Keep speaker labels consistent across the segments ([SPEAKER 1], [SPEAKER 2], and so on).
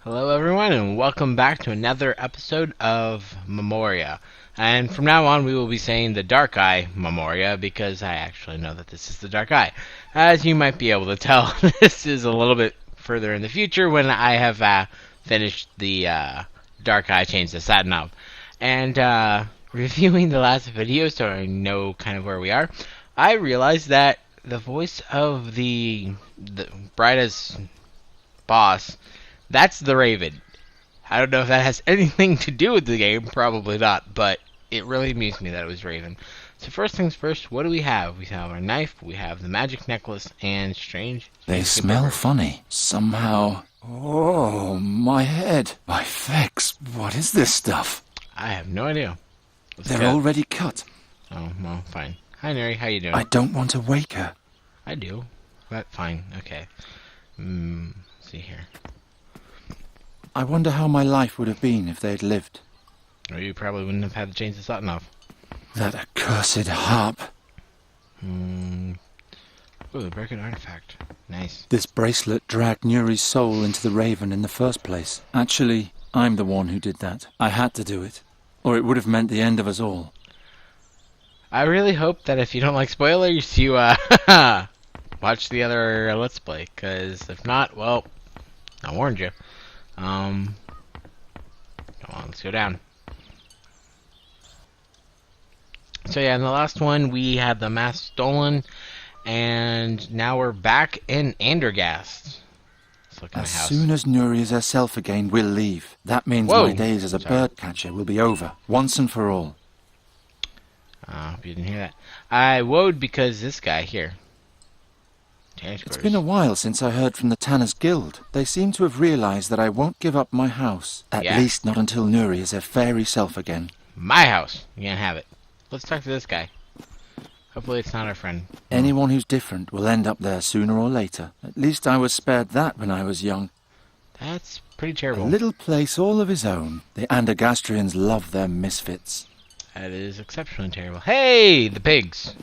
[SPEAKER 1] Hello everyone and welcome back to another episode of Memoria. And from now on we will be saying the Dark Eye Memoria because I actually know that this is the Dark Eye. As you might be able to tell, this is a little bit further in the future when I have finished the Dark Eye Change the Satin up. And reviewing the last video so I know kind of where we are, I realized that the voice of the Brida's boss, that's the Raven. I don't know if that has anything to do with the game, probably not, but it really amused me that it was Raven. So first things first, what do we have? We have our knife, we have the magic necklace, and strange...
[SPEAKER 2] They smell funny. Somehow... Oh, my head. My fex. What is this stuff?
[SPEAKER 1] I have no idea.
[SPEAKER 2] They're already cut.
[SPEAKER 1] Oh, well, fine. Hi, Neri, how you doing?
[SPEAKER 2] I don't want to wake her.
[SPEAKER 1] I do. But fine, okay. Let's see here.
[SPEAKER 2] I wonder how my life would have been if they'd lived.
[SPEAKER 1] Or you probably wouldn't have had to change the Sutton off.
[SPEAKER 2] That accursed harp.
[SPEAKER 1] Oh, the broken artifact. Nice.
[SPEAKER 2] This bracelet dragged Nuri's soul into the Raven in the first place. Actually, I'm the one who did that. I had to do it, or it would have meant the end of us all.
[SPEAKER 1] I really hope that if you don't like spoilers, you watch the other Let's Play, because if not, well, I warned you. Come on, let's go down. So yeah, in the last one we had the mask stolen, and now we're back in Andergast. Let's look at
[SPEAKER 2] As
[SPEAKER 1] the house.
[SPEAKER 2] soon as Nuri is herself again, we'll leave. That means
[SPEAKER 1] Whoa.
[SPEAKER 2] my days as a bird catcher will be over, once and for all.
[SPEAKER 1] I hope you didn't hear that. I woed because this guy here.
[SPEAKER 2] It's been a while since I heard from the Tanners Guild. They seem to have realized that I won't give up my house. At least not until Nuri is her fairy self again.
[SPEAKER 1] My house. You can't have it. Let's talk to this guy. Hopefully it's not our friend.
[SPEAKER 2] Anyone who's different will end up there sooner or later. At least I was spared that when I was young.
[SPEAKER 1] That's pretty
[SPEAKER 2] A
[SPEAKER 1] terrible.
[SPEAKER 2] little place all of his own. The Andergastrians love their misfits.
[SPEAKER 1] That is exceptionally terrible. Hey, the pigs.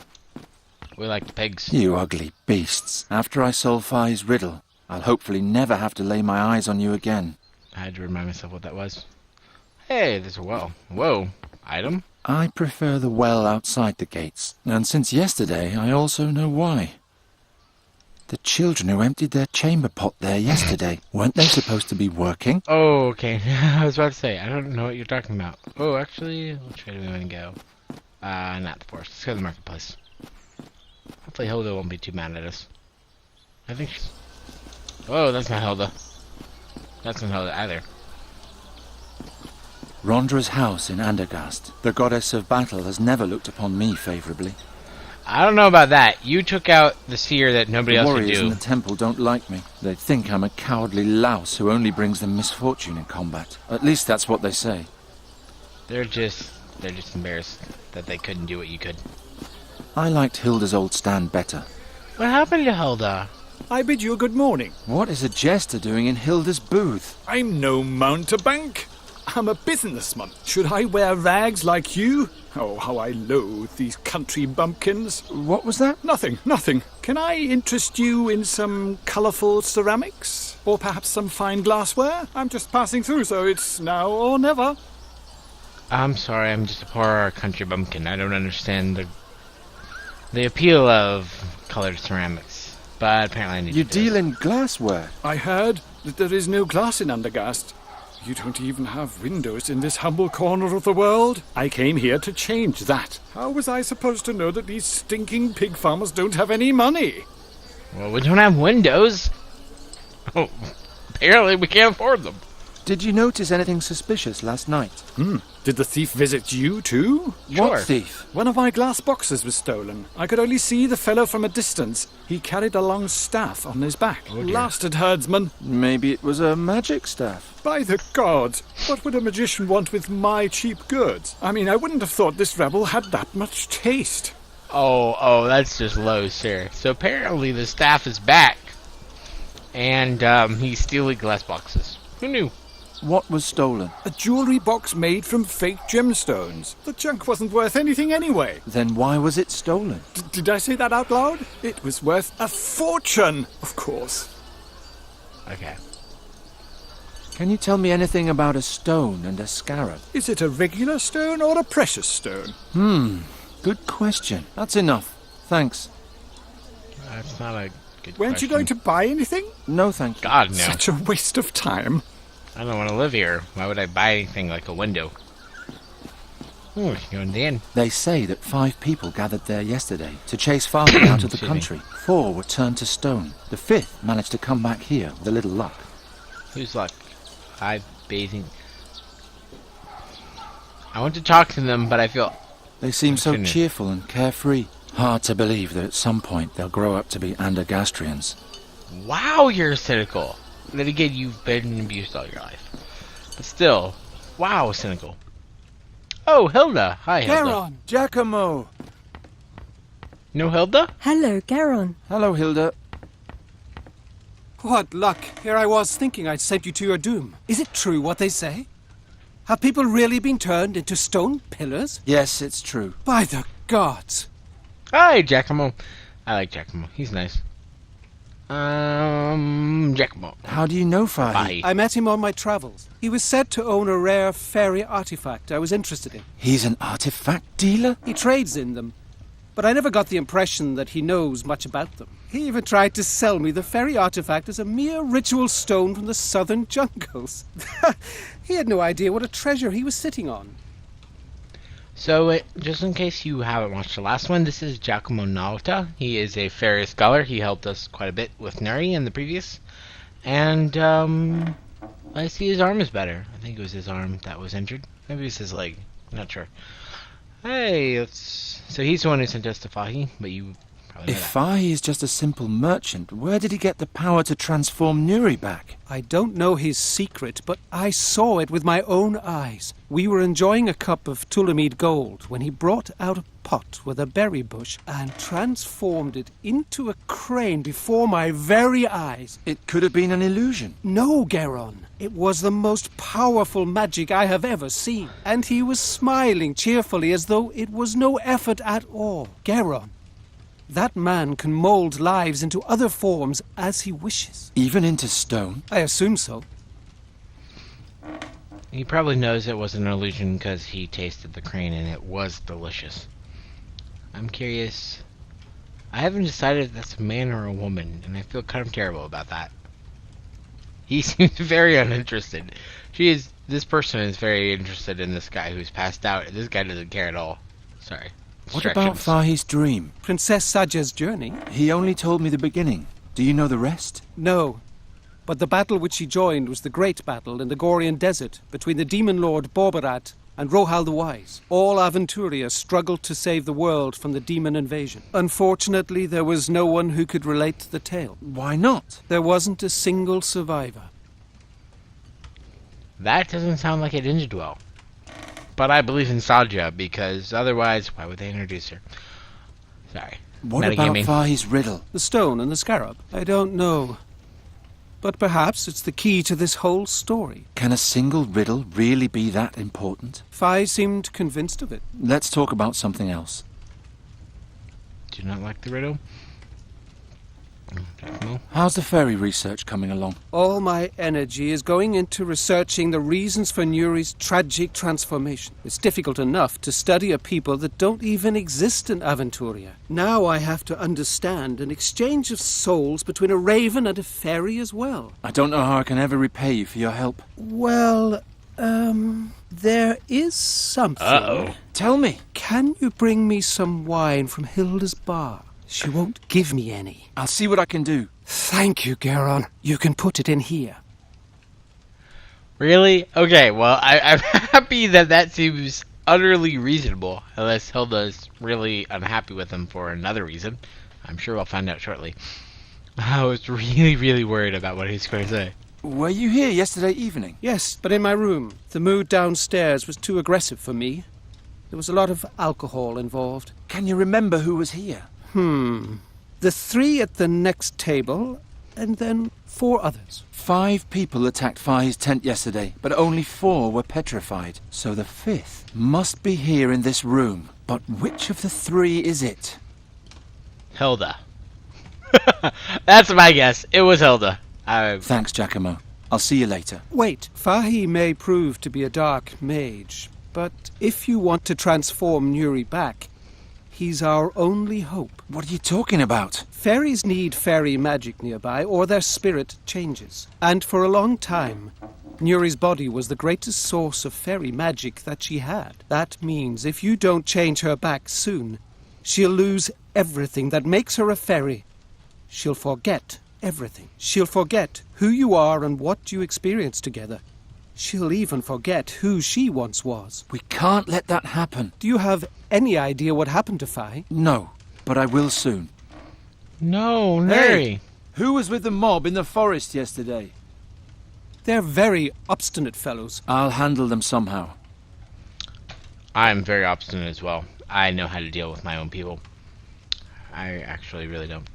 [SPEAKER 1] We like the pigs.
[SPEAKER 2] You ugly beasts. After I solve Fi's riddle, I'll hopefully never have to lay my eyes on you again.
[SPEAKER 1] I had to remind myself what that was. Hey, there's a well. Whoa. Item?
[SPEAKER 2] I prefer the well outside the gates, and since yesterday I also know why. The children who emptied their chamber pot there yesterday, weren't they supposed to be working?
[SPEAKER 1] Oh, okay. I was about to say, I don't know what you're talking about. Oh, actually, which way do we want to go? Not the forest. Let's go to the marketplace. Hopefully Hilda won't be too mad at us. I think she's... Oh, that's not Hilda. That's not Hilda either.
[SPEAKER 2] Rondra's house in Andergast. The goddess of battle has never looked upon me favourably.
[SPEAKER 1] I don't know about that. You took out the seer that nobody else would
[SPEAKER 2] Warriors in
[SPEAKER 1] do.
[SPEAKER 2] the temple don't like me. They think I'm a cowardly louse who only brings them misfortune in combat. At least that's what they say.
[SPEAKER 1] They're just embarrassed that they couldn't do what you could.
[SPEAKER 2] I liked Hilda's old stand better.
[SPEAKER 1] What happened to Hilda?
[SPEAKER 3] I bid you a good morning.
[SPEAKER 2] What is a jester doing in Hilda's booth?
[SPEAKER 3] I'm no mountebank. I'm a businessman. Should I wear rags like you? Oh, how I loathe these country bumpkins.
[SPEAKER 2] What was that?
[SPEAKER 3] Nothing. Can I interest you in some colourful ceramics? Or perhaps some fine glassware? I'm just passing through, so it's now or never.
[SPEAKER 1] I'm sorry, I'm just a poor country bumpkin. I don't understand the appeal of colored ceramics. But apparently I need
[SPEAKER 2] You
[SPEAKER 1] to do
[SPEAKER 2] deal
[SPEAKER 1] it.
[SPEAKER 2] in glassware.
[SPEAKER 3] I heard that there is no glass in Andergast. You don't even have windows in this humble corner of the world. I came here to change that. How was I supposed to know that these stinking pig farmers don't have any money?
[SPEAKER 1] Well, we don't have windows. Oh, apparently we can't afford them.
[SPEAKER 2] Did you notice anything suspicious last night?
[SPEAKER 3] Did the thief visit you too?
[SPEAKER 1] Sure.
[SPEAKER 2] What thief?
[SPEAKER 3] One of my glass boxes was stolen. I could only see the fellow from a distance. He carried a long staff on his back.
[SPEAKER 1] Oh, dear.
[SPEAKER 3] Blasted herdsman.
[SPEAKER 2] Maybe it was a magic staff.
[SPEAKER 3] By the gods, what would a magician want with my cheap goods? I mean, I wouldn't have thought this rebel had that much taste.
[SPEAKER 1] Oh, that's just low, sir. So apparently the staff is back. And he's stealing glass boxes. Who knew?
[SPEAKER 2] What was stolen?
[SPEAKER 3] A jewellery box made from fake gemstones. The junk wasn't worth anything anyway.
[SPEAKER 2] Then why was it stolen?
[SPEAKER 3] Did I say that out loud? It was worth a fortune, of course.
[SPEAKER 1] Okay.
[SPEAKER 2] Can you tell me anything about a stone and a scarab?
[SPEAKER 3] Is it a regular stone or a precious stone?
[SPEAKER 2] Good question. That's enough. Thanks.
[SPEAKER 1] That's not a good
[SPEAKER 3] Weren't
[SPEAKER 1] question.
[SPEAKER 3] you going to buy anything?
[SPEAKER 2] No, thank you.
[SPEAKER 1] God, no.
[SPEAKER 3] Such a waste of time.
[SPEAKER 1] I don't want to live here. Why would I buy anything like a window? Ooh, you're in the inn.
[SPEAKER 2] They say that 5 people gathered there yesterday to chase Farley out of the
[SPEAKER 1] Excuse me.
[SPEAKER 2] country. 4 were turned to stone. The 5th managed to come back here with a little luck.
[SPEAKER 1] Who's luck? I bathing. I want to talk to them, but I feel...
[SPEAKER 2] They seem so
[SPEAKER 1] Continue.
[SPEAKER 2] cheerful and carefree. Hard to believe that at some point they'll grow up to be Andergastrians.
[SPEAKER 1] Wow, you're cynical. Then again, you've been abused all your life. But still, wow, cynical. Oh, Hilda. Hi, Hilda.
[SPEAKER 2] Garon! Giacomo!
[SPEAKER 1] You know Hilda?
[SPEAKER 4] Hello, Garon.
[SPEAKER 2] Hello, Hilda.
[SPEAKER 5] What luck. Here I was thinking I'd sent you to your doom. Is it true what they say? Have people really been turned into stone pillars?
[SPEAKER 2] Yes, it's true.
[SPEAKER 5] By the gods.
[SPEAKER 1] Hi, Giacomo. I like Giacomo. He's nice. Giacomo.
[SPEAKER 2] How do you know Fahi?
[SPEAKER 1] Bye.
[SPEAKER 5] I met him on my travels. He was said to own a rare fairy artifact I was interested in.
[SPEAKER 2] He's an artifact dealer?
[SPEAKER 5] He trades in them, but I never got the impression that he knows much about them. He even tried to sell me the fairy artifact as a mere ritual stone from the southern jungles. He had no idea what a treasure he was sitting on.
[SPEAKER 1] So, just in case you haven't watched the last one, this is Giacomo Nalta. He is a fairy scholar. He helped us quite a bit with Neri in the previous. And, I see his arm is better. I think it was his arm that was injured. Maybe it was his leg. I'm not sure. Hey, so he's the one who sent us to Fahi, but you probably know
[SPEAKER 2] If
[SPEAKER 1] that.
[SPEAKER 2] Fahi is just a simple merchant, where did he get the power to transform Nuri back?
[SPEAKER 5] I don't know his secret, but I saw it with my own eyes. We were enjoying a cup of Tulamid gold when he brought out a pot with a berry bush and transformed it into a crane before my very eyes.
[SPEAKER 2] It could have been an illusion.
[SPEAKER 5] No, Garon. It was the most powerful magic I have ever seen. And he was smiling cheerfully as though it was no effort at all. Garon, that man can mold lives into other forms as he wishes.
[SPEAKER 2] Even into stone?
[SPEAKER 5] I assume so.
[SPEAKER 1] He probably knows it was an illusion because he tasted the crane and it was delicious. I'm curious. I haven't decided if that's a man or a woman, and I feel kind of terrible about that. He seems very uninterested. This person is very interested in this guy who's passed out, and this guy doesn't care at all. Sorry.
[SPEAKER 2] What about
[SPEAKER 1] Distractions.
[SPEAKER 2] Fahi's dream?
[SPEAKER 5] Princess Saja's journey?
[SPEAKER 2] He only told me the beginning. Do you know the rest?
[SPEAKER 5] No. But the battle which he joined was the great battle in the Gorian desert between the demon lord Borbarat and Rohal the Wise. All Aventuria struggled to save the world from the demon invasion. Unfortunately, there was no one who could relate to the tale.
[SPEAKER 2] Why not?
[SPEAKER 5] There wasn't a single survivor.
[SPEAKER 1] That doesn't sound like it ended well. But I believe in Saja, because otherwise, why would they introduce her? Sorry.
[SPEAKER 2] What about
[SPEAKER 1] Metagaming.
[SPEAKER 2] Fahi's riddle?
[SPEAKER 5] The stone and the scarab? I don't know. But perhaps it's the key to this whole story.
[SPEAKER 2] Can a single riddle really be that important?
[SPEAKER 5] Fi seemed convinced of it.
[SPEAKER 2] Let's talk about something else.
[SPEAKER 1] Do you not like the riddle? No?
[SPEAKER 2] How's the fairy research coming along?
[SPEAKER 5] All my energy is going into researching the reasons for Nuri's tragic transformation. It's difficult enough to study a people that don't even exist in Aventuria. Now I have to understand an exchange of souls between a raven and a fairy as well.
[SPEAKER 2] I don't know how I can ever repay you for your help.
[SPEAKER 5] Well, there is something.
[SPEAKER 1] Uh-oh.
[SPEAKER 2] Tell me.
[SPEAKER 5] Can you bring me some wine from Hilda's bar? She won't give me any.
[SPEAKER 2] I'll see what I can do.
[SPEAKER 5] Thank you, Garon. You can put it in here.
[SPEAKER 1] Really? Okay, well, I'm happy that seems utterly reasonable, unless Hilda's really unhappy with him for another reason. I'm sure we'll find out shortly. I was really, really worried about what he's going to say.
[SPEAKER 2] Were you here yesterday evening?
[SPEAKER 5] Yes, but in my room. The mood downstairs was too aggressive for me. There was a lot of alcohol involved.
[SPEAKER 2] Can you remember who was here?
[SPEAKER 5] The 3 at the next table, and then 4 others.
[SPEAKER 2] 5 people attacked Fahi's tent yesterday, but only 4 were petrified. So the 5th must be here in this room. But which of the 3 is it?
[SPEAKER 1] Hilda. That's my guess. It was Hilda.
[SPEAKER 2] Thanks, Giacomo. I'll see you later.
[SPEAKER 5] Wait, Fahi may prove to be a dark mage, but if you want to transform Nuri back, he's our only hope.
[SPEAKER 2] What are you talking about?
[SPEAKER 5] Fairies need fairy magic nearby, or their spirit changes. And for a long time, Nuri's body was the greatest source of fairy magic that she had. That means if you don't change her back soon, she'll lose everything that makes her a fairy. She'll forget everything. She'll forget who you are and what you experienced together. She'll even forget who she once was.
[SPEAKER 2] We can't let that happen.
[SPEAKER 5] Do you have any idea what happened to Fahi?
[SPEAKER 2] No, but I will soon.
[SPEAKER 1] No, Nuri.
[SPEAKER 2] Who was with the mob in the forest yesterday?
[SPEAKER 5] They're very obstinate fellows.
[SPEAKER 2] I'll handle them somehow.
[SPEAKER 1] I'm very obstinate as well. I know how to deal with my own people. I actually really don't.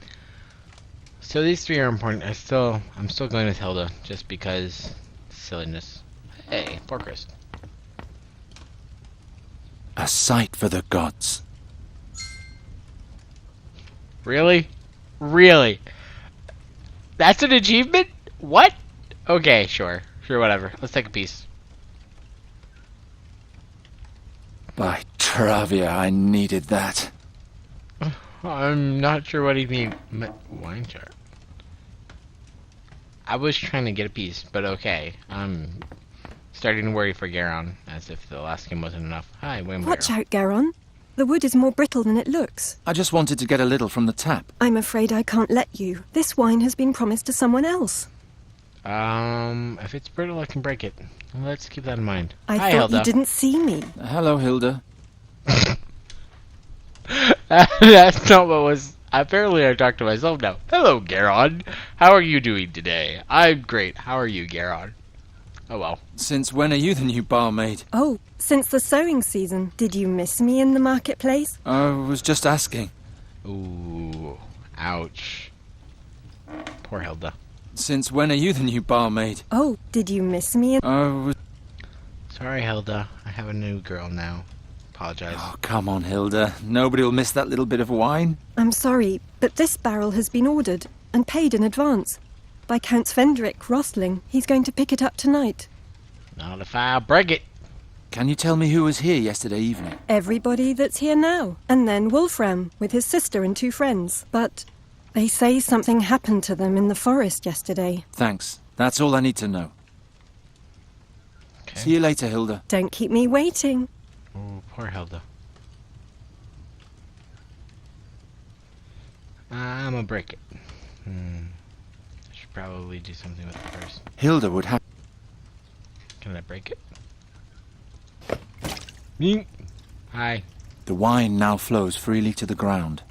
[SPEAKER 1] So these three are important. I'm still going with Hilda, just because silliness. Hey, Porcrest.
[SPEAKER 2] A sight for the gods.
[SPEAKER 1] Really? Really? That's an achievement? What? Okay, sure. Sure, whatever. Let's take a piece.
[SPEAKER 2] By Travia, I needed that.
[SPEAKER 1] I'm not sure what he means. Wine jar. I was trying to get a piece, but okay. I'm starting to worry for Garon, as if the last game wasn't enough. Hi, Wayne.
[SPEAKER 4] Watch out, Garon. The wood is more brittle than it looks.
[SPEAKER 2] I just wanted to get a little from the tap.
[SPEAKER 4] I'm afraid I can't let you. This wine has been promised to someone else.
[SPEAKER 1] If it's brittle, I can break it. Let's keep that in mind.
[SPEAKER 4] I
[SPEAKER 1] Hi,
[SPEAKER 4] thought
[SPEAKER 1] Hilda.
[SPEAKER 4] you didn't see me.
[SPEAKER 2] Hello, Hilda.
[SPEAKER 1] That's not what was... Apparently I talked to myself now. Hello, Garon. How are you doing today? I'm great. How are you, Garon? Oh, well.
[SPEAKER 2] Since when are you the new barmaid?
[SPEAKER 4] Oh, since the sowing season. Did you miss me in the marketplace?
[SPEAKER 2] I was just asking.
[SPEAKER 1] Ooh. Ouch. Poor Hilda.
[SPEAKER 2] Since when are you the new barmaid?
[SPEAKER 4] Oh, did you miss me in...
[SPEAKER 2] I was...
[SPEAKER 1] Sorry, Hilda. I have a new girl now. Apologize.
[SPEAKER 2] Oh, come on, Hilda. Nobody will miss that little bit of wine.
[SPEAKER 4] I'm sorry, but this barrel has been ordered and paid in advance by Count Svendrik Rostling. He's going to pick it up tonight.
[SPEAKER 1] Not if I break it.
[SPEAKER 2] Can you tell me who was here yesterday evening?
[SPEAKER 4] Everybody that's here now. And then Wolfram with his sister and 2 friends. But they say something happened to them in the forest yesterday.
[SPEAKER 2] Thanks. That's all I need to know.
[SPEAKER 1] Okay.
[SPEAKER 2] See you later, Hilda.
[SPEAKER 4] Don't keep me waiting.
[SPEAKER 1] Oh, poor Hilda. I'm gonna break it. I should probably do something with it first.
[SPEAKER 2] Hilda would have...
[SPEAKER 1] Can I break it? Yeet. Hi.
[SPEAKER 2] The wine now flows freely to the ground.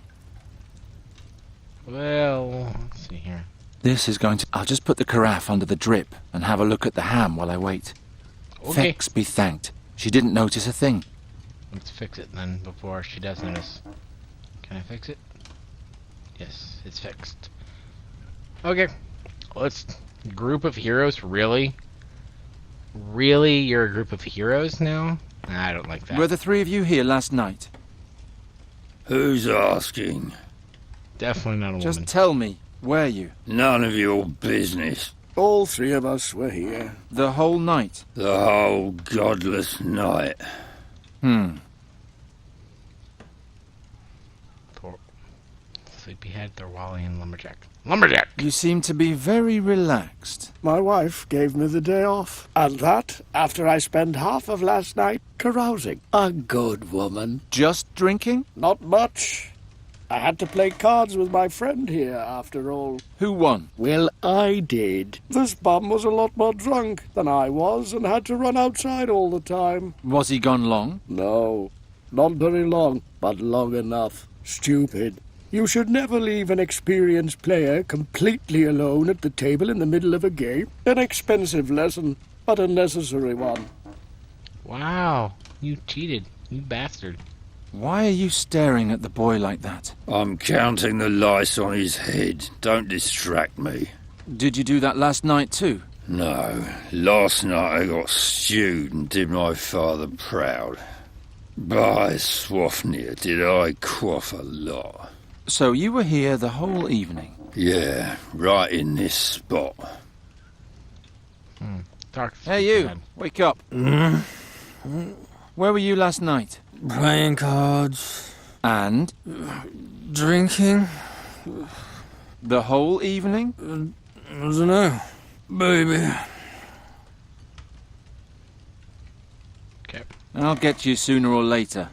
[SPEAKER 1] Well, let's see here.
[SPEAKER 2] This is going to... I'll just put the carafe under the drip and have a look at the ham while I wait.
[SPEAKER 1] Okay.
[SPEAKER 2] Fex be thanked. She didn't notice a thing.
[SPEAKER 1] Let's fix it then before she does notice. Can I fix it? Yes, it's fixed. Okay. Let's... Group of heroes? Really? Really? You're a group of heroes now? I don't like that.
[SPEAKER 2] Were the 3 of you here last night?
[SPEAKER 6] Who's asking?
[SPEAKER 1] Definitely not a
[SPEAKER 2] Just
[SPEAKER 1] woman.
[SPEAKER 2] tell me, were you?
[SPEAKER 6] None of your business.
[SPEAKER 3] All 3 of us were here.
[SPEAKER 2] The whole night?
[SPEAKER 6] The whole godless night.
[SPEAKER 1] Poor Sleepyhead, Thorwally, and Lumberjack. Lumberjack!
[SPEAKER 2] You seem to be very relaxed.
[SPEAKER 3] My wife gave me the day off. And that after I spent half of last night carousing. A good woman.
[SPEAKER 2] Just drinking?
[SPEAKER 3] Not much. I had to play cards with my friend here, after all.
[SPEAKER 2] Who won?
[SPEAKER 3] Well, I did. This bum was a lot more drunk than I was and had to run outside all the time.
[SPEAKER 2] Was he gone long?
[SPEAKER 3] No, not very long, but long enough. Stupid. You should never leave an experienced player completely alone at the table in the middle of a game. An expensive lesson, but a necessary one.
[SPEAKER 1] Wow, you cheated, you bastard.
[SPEAKER 2] Why are you staring at the boy like that?
[SPEAKER 6] I'm counting the lice on his head. Don't distract me.
[SPEAKER 2] Did you do that last night too?
[SPEAKER 6] No, last night I got stewed and did my father proud. By Swafnir, did I quaff a lot.
[SPEAKER 2] So you were here the whole evening?
[SPEAKER 6] Yeah, right in this spot.
[SPEAKER 1] Dark's
[SPEAKER 2] Hey, you!
[SPEAKER 1] bad.
[SPEAKER 2] Wake up! Where were you last night?
[SPEAKER 6] Playing cards.
[SPEAKER 2] And?
[SPEAKER 6] Drinking.
[SPEAKER 2] The whole evening?
[SPEAKER 6] I don't know. Baby.
[SPEAKER 1] Okay.
[SPEAKER 2] I'll get you sooner or later.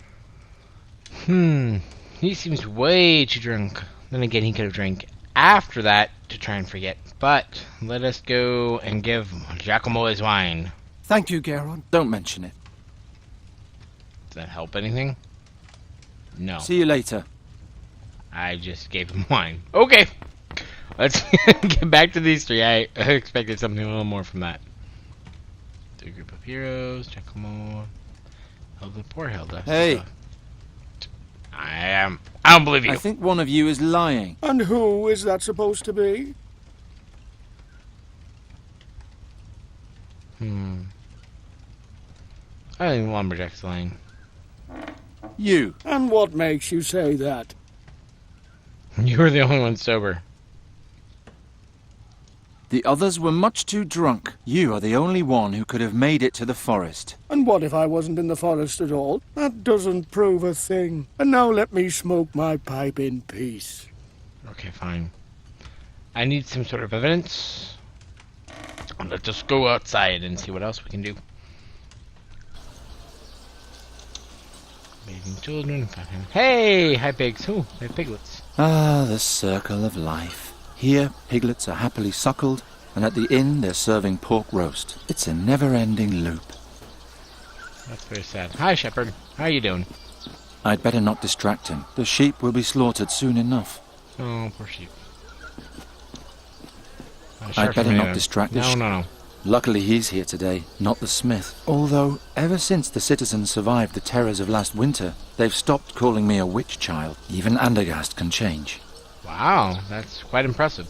[SPEAKER 1] He seems way too drunk. Then again, he could have drank after that to try and forget. But let us go and give Giacomo his wine.
[SPEAKER 5] Thank you, Garon.
[SPEAKER 2] Don't mention it.
[SPEAKER 1] Does that help anything? No.
[SPEAKER 2] See you later.
[SPEAKER 1] I just gave him wine. Okay. Let's get back to these three. I expected something a little more from that. The group of heroes. Giacomo. Hilda. Poor Hilda.
[SPEAKER 2] Hey.
[SPEAKER 1] I don't believe you.
[SPEAKER 2] I think one of you is lying.
[SPEAKER 3] And who is that supposed to be?
[SPEAKER 1] I think Lumberjack's lying.
[SPEAKER 2] You.
[SPEAKER 3] And what makes you say that?
[SPEAKER 1] You were the only one sober.
[SPEAKER 2] The others were much too drunk. You are the only one who could have made it to the forest.
[SPEAKER 3] And what if I wasn't in the forest at all? That doesn't prove a thing. And now let me smoke my pipe in peace.
[SPEAKER 1] Okay, fine. I need some sort of evidence. Let's just go outside and see what else we can do. Bathing children. Hey! Hi, pigs. Ooh, they're piglets.
[SPEAKER 2] Ah, the circle of life. Here, piglets are happily suckled, and at the inn they're serving pork roast. It's a never-ending loop.
[SPEAKER 1] That's very sad. Hi, Shepherd. How are you doing?
[SPEAKER 2] I'd better not distract him. The sheep will be slaughtered soon enough.
[SPEAKER 1] Oh, poor sheep.
[SPEAKER 2] I'd better not distract the sheep.
[SPEAKER 1] No.
[SPEAKER 2] Luckily he's here today, not the smith. Although, ever since the citizens survived the terrors of last winter, they've stopped calling me a witch child. Even Andergast can change.
[SPEAKER 1] Wow, that's quite impressive.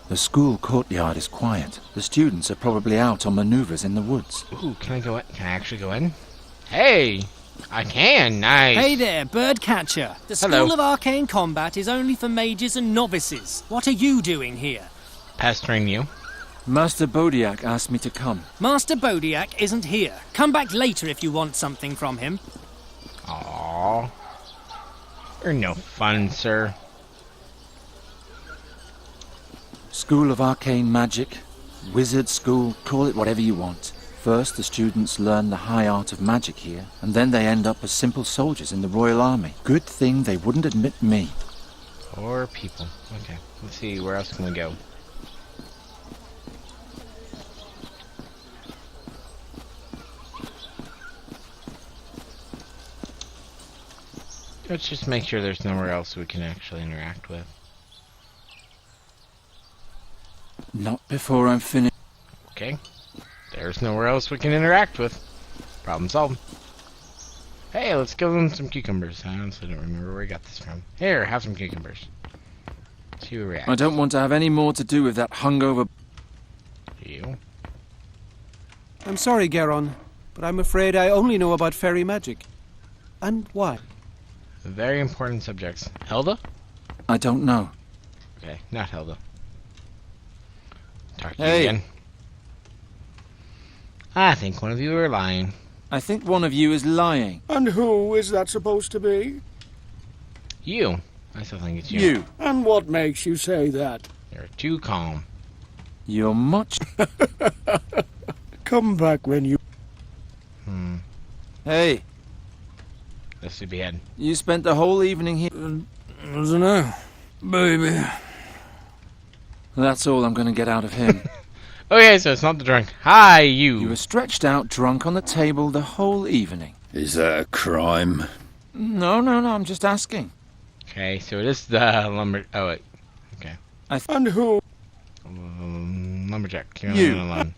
[SPEAKER 2] The school courtyard is quiet. The students are probably out on maneuvers in the woods.
[SPEAKER 1] Ooh, can I go in? Can I actually go in? Hey! I can, nice!
[SPEAKER 7] Hey there, Birdcatcher. The
[SPEAKER 1] Hello.
[SPEAKER 7] School of Arcane Combat is only for mages and novices. What are you doing here?
[SPEAKER 1] Pestering you.
[SPEAKER 2] Master Bodiak asked me to come.
[SPEAKER 7] Master Bodiak isn't here. Come back later if you want something from him.
[SPEAKER 1] Aww. You're no fun, sir.
[SPEAKER 2] School of Arcane Magic, Wizard School, call it whatever you want. First, the students learn the high art of magic here, and then they end up as simple soldiers in the Royal Army. Good thing they wouldn't admit me.
[SPEAKER 1] Poor people. Okay, let's see, where else can we go? Let's just make sure there's nowhere else we can actually interact with.
[SPEAKER 2] Not before I'm finished.
[SPEAKER 1] Okay. There's nowhere else we can interact with. Problem solved. Hey, let's give them some cucumbers. I honestly don't remember where we got this from. Here, have some cucumbers. See who reacts.
[SPEAKER 2] I don't want to have any more to do with that hungover.
[SPEAKER 1] You.
[SPEAKER 5] I'm sorry, Garon, but I'm afraid I only know about fairy magic. And why?
[SPEAKER 1] Very important subjects. Hilda?
[SPEAKER 2] I don't know.
[SPEAKER 1] Okay, not Hilda. Talk to
[SPEAKER 2] Hey.
[SPEAKER 1] you again. I think one of you are lying.
[SPEAKER 2] I think one of you is lying.
[SPEAKER 3] And who is that supposed to be?
[SPEAKER 1] You. I still think it's you.
[SPEAKER 2] You.
[SPEAKER 3] And what makes you say that?
[SPEAKER 1] You're too calm.
[SPEAKER 2] You're much...
[SPEAKER 3] Come back when you...
[SPEAKER 2] Hey,
[SPEAKER 1] The sleepyhead.
[SPEAKER 2] you spent the whole evening here.
[SPEAKER 6] I don't know. Baby.
[SPEAKER 2] That's all I'm going to get out of him.
[SPEAKER 1] Okay, so it's not the drunk. Hi, you.
[SPEAKER 2] You were stretched out drunk on the table the whole evening.
[SPEAKER 6] Is that a crime?
[SPEAKER 2] No, I'm just asking.
[SPEAKER 1] Okay, so it is the Oh, wait. Okay.
[SPEAKER 3] And who?
[SPEAKER 1] Lumberjack. You're
[SPEAKER 2] You.
[SPEAKER 1] alone.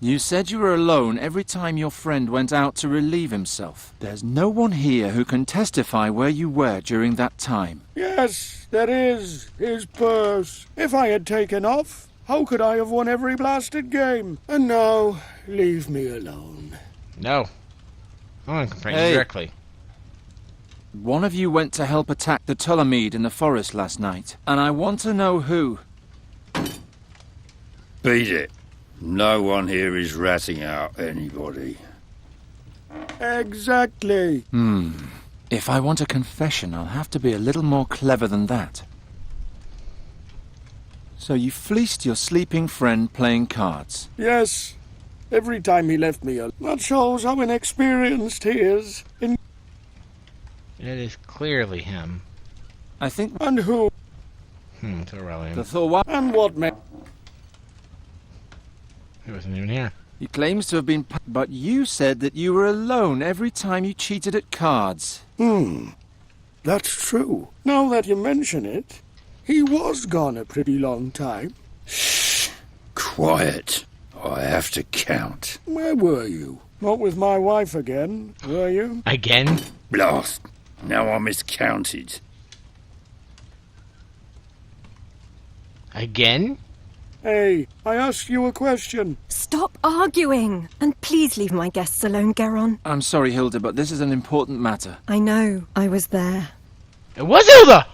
[SPEAKER 2] You said you were alone every time your friend went out to relieve himself. There's no one here who can testify where you were during that time.
[SPEAKER 3] Yes, there is. His purse. If I had taken off, how could I have won every blasted game? And now, leave me alone.
[SPEAKER 1] No. I want to confront
[SPEAKER 2] Hey.
[SPEAKER 1] you directly.
[SPEAKER 2] One of you went to help attack the Tulamede in the forest last night, and I want to know who.
[SPEAKER 6] Beat it. No one here is ratting out anybody.
[SPEAKER 3] Exactly.
[SPEAKER 2] If I want a confession, I'll have to be a little more clever than that. So you fleeced your sleeping friend playing cards?
[SPEAKER 3] Yes. Every time he left me alone. That shows how inexperienced he is.
[SPEAKER 1] It is clearly him.
[SPEAKER 2] I think
[SPEAKER 3] And who
[SPEAKER 1] It's irrelevant.
[SPEAKER 2] the Thor.
[SPEAKER 3] and what may.
[SPEAKER 1] He wasn't even here.
[SPEAKER 2] He claims to have been... But you said that you were alone every time you cheated at cards.
[SPEAKER 3] That's true. Now that you mention it, he was gone a pretty long time.
[SPEAKER 6] Shh. Quiet. I have to count.
[SPEAKER 3] Where were you? Not with my wife again, were you?
[SPEAKER 1] Again?
[SPEAKER 6] Blast. Now I miscounted.
[SPEAKER 1] Again?
[SPEAKER 3] Hey, I asked you a question.
[SPEAKER 4] Stop arguing! And please leave my guests alone, Geron.
[SPEAKER 2] I'm sorry, Hilda, but this is an important matter.
[SPEAKER 4] I know. I was there.
[SPEAKER 1] It was Hilda!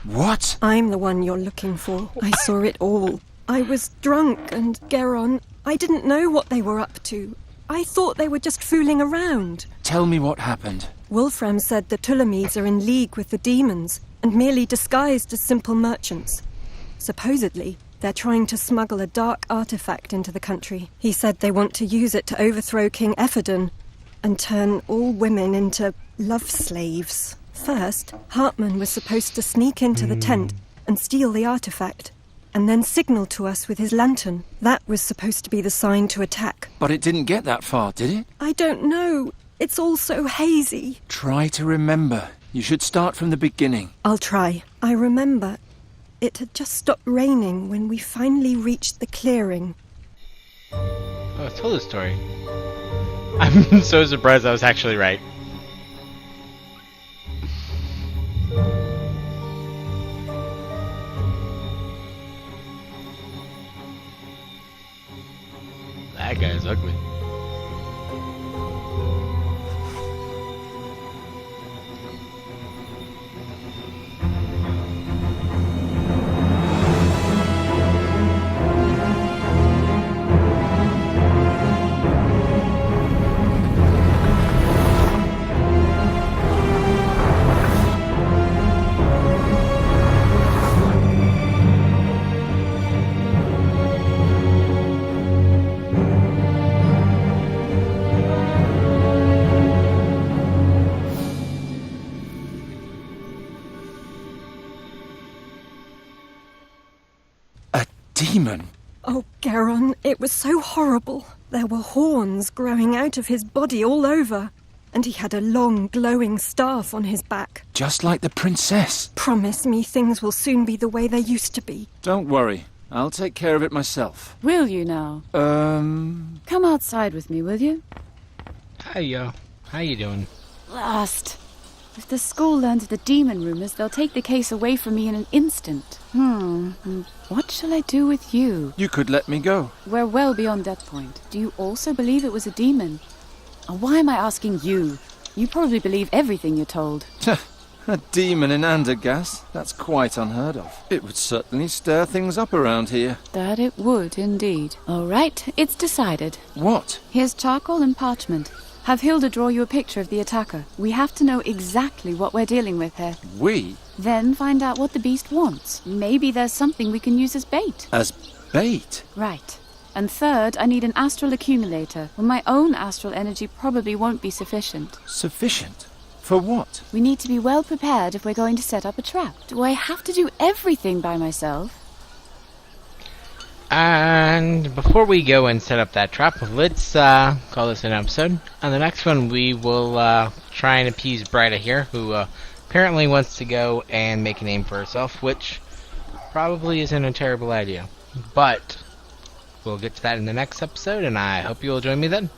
[SPEAKER 2] What?
[SPEAKER 4] I'm the one you're looking for. I saw it all. I was drunk, and Geron, I didn't know what they were up to. I thought they were just fooling around.
[SPEAKER 2] Tell me what happened.
[SPEAKER 4] Wolfram said the Ptolemies are in league with the demons, and merely disguised as simple merchants. Supposedly, they're trying to smuggle a dark artifact into the country. He said they want to use it to overthrow King Ephodon and turn all women into love slaves. First, Hartman was supposed to sneak into the tent and steal the artifact, and then signal to us with his lantern. That was supposed to be the sign to attack.
[SPEAKER 2] But it didn't get that far, did it?
[SPEAKER 4] I don't know. It's all so hazy.
[SPEAKER 2] Try to remember. You should start from the beginning.
[SPEAKER 4] I'll try. I remember it had just stopped raining when we finally reached the clearing.
[SPEAKER 1] Oh, tell the story. I'm so surprised I was actually right. That guy's ugly.
[SPEAKER 2] Demon.
[SPEAKER 4] Oh, Geron, it was so horrible. There were horns growing out of his body all over, and he had a long, glowing staff on his back.
[SPEAKER 2] Just like the princess.
[SPEAKER 4] Promise me things will soon be the way they used to be.
[SPEAKER 2] Don't worry. I'll take care of it myself.
[SPEAKER 8] Will you now? Come outside with me, will you?
[SPEAKER 1] Hi, yo. How you doing?
[SPEAKER 8] Blast. If the school learns of the demon rumors, they'll take the case away from me in an instant. What shall I do with you?
[SPEAKER 2] You could let me go.
[SPEAKER 8] We're well beyond that point. Do you also believe it was a demon? And why am I asking you? You probably believe everything you're told.
[SPEAKER 2] A demon in Andergast? That's quite unheard of. It would certainly stir things up around here.
[SPEAKER 8] That it would, indeed. All right, it's decided.
[SPEAKER 2] What?
[SPEAKER 8] Here's charcoal and parchment. Have Hilda draw you a picture of the attacker. We have to know exactly what we're dealing with here.
[SPEAKER 2] We?
[SPEAKER 8] Then find out what the beast wants. Maybe there's something we can use as bait.
[SPEAKER 2] As bait?
[SPEAKER 8] Right. And third, I need an astral accumulator. Well, my own astral energy probably won't be sufficient.
[SPEAKER 2] Sufficient? For what?
[SPEAKER 8] We need to be well prepared if we're going to set up a trap. Do I have to do everything by myself?
[SPEAKER 1] And before we go and set up that trap, let's call this an episode. On the next one, we will try and appease Brida here, who apparently wants to go and make a name for herself, which probably isn't a terrible idea. But we'll get to that in the next episode, and I hope you'll join me then.